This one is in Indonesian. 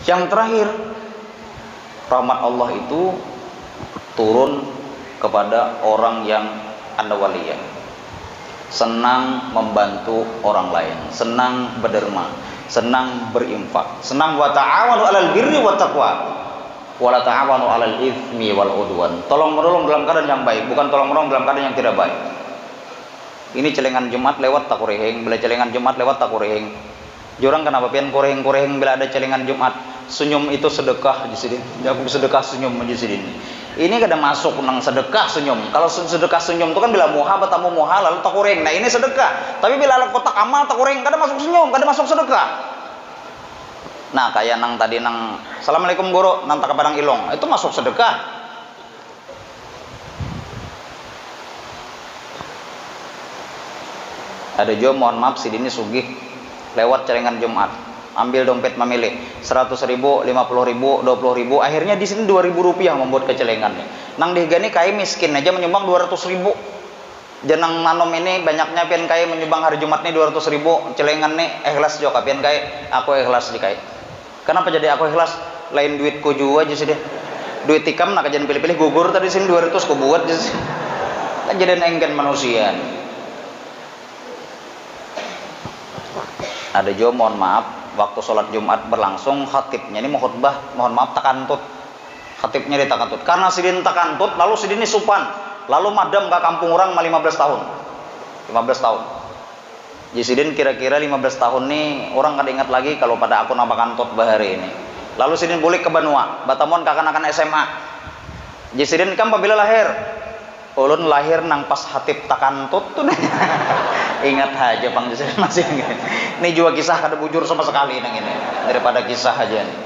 Yang terakhir, rahmat Allah itu turun kepada orang yang andawaliyah, senang membantu orang lain, senang berderma, senang berinfak, senang wa ta'awanu 'alal birri wat taqwa wa la ta'awanu 'alal itsmi wal udwan. Tolong menolong dalam keadaan yang baik, bukan tolong menolong dalam keadaan yang tidak baik. Ini celengan Jumat lewat tak kureheng, bila celengan Jumat lewat tak kureheng. Jurang kenapa pian koreng-koreng bila ada celengan Jumat? Senyum itu sedekah di sini. Aku sedekah senyum di sini. Ini kada masuk nang sedekah senyum. Kalau sedekah senyum itu kan bila muha bertamu muha lalu tak kureng. Nah ini sedekah. Tapi bila kotak amal tak kureng, kada masuk senyum, kada masuk sedekah. Nah kayak nang tadi nang Assalamualaikum guru, nang tak padang ilong, itu masuk sedekah. Ada jo mohon maaf sidini sugih lewat celengan Jumat, ambil dompet memilih 100.000, 50.000, 20.000, akhirnya di sini 2.000 rupiah membuat kecelengannya. Nang digani kai miskin aja menyumbang 200.000. Jenang manom ini banyaknya pian kai menyumbang hari Jumat nih 200.000, celengan nih ikhlas jo pian kai, aku ikhlas di kai. Kenapa jadi aku ikhlas? Lain duitku juga aja sih deh. Duit tikam nak kajian pilih-pilih gugur tadi sini 200 ku buat aja sih. Kan jadi enggan manusia. Ada jo mohon maaf waktu sholat Jumat berlangsung khatibnya ini mau khutbah mohon maaf takantut, khatibnya di takantut karena sidin takantut lalu sidin ini supan lalu madam ke kampung orang 15 tahun 15 tahun jadi sidin kira-kira 15 tahun nih orang kada ingat lagi kalau pada aku nama kantut bahari ini lalu sidin balik ke Banua Batamon kakak-anak SMA jadi sidin kan apabila lahir ulun lahir nang pas hatib takantut tuh nih. Ingat aja Bang, masih ini juga kisah kada bujur sama sekali nang ini daripada kisah aja nih.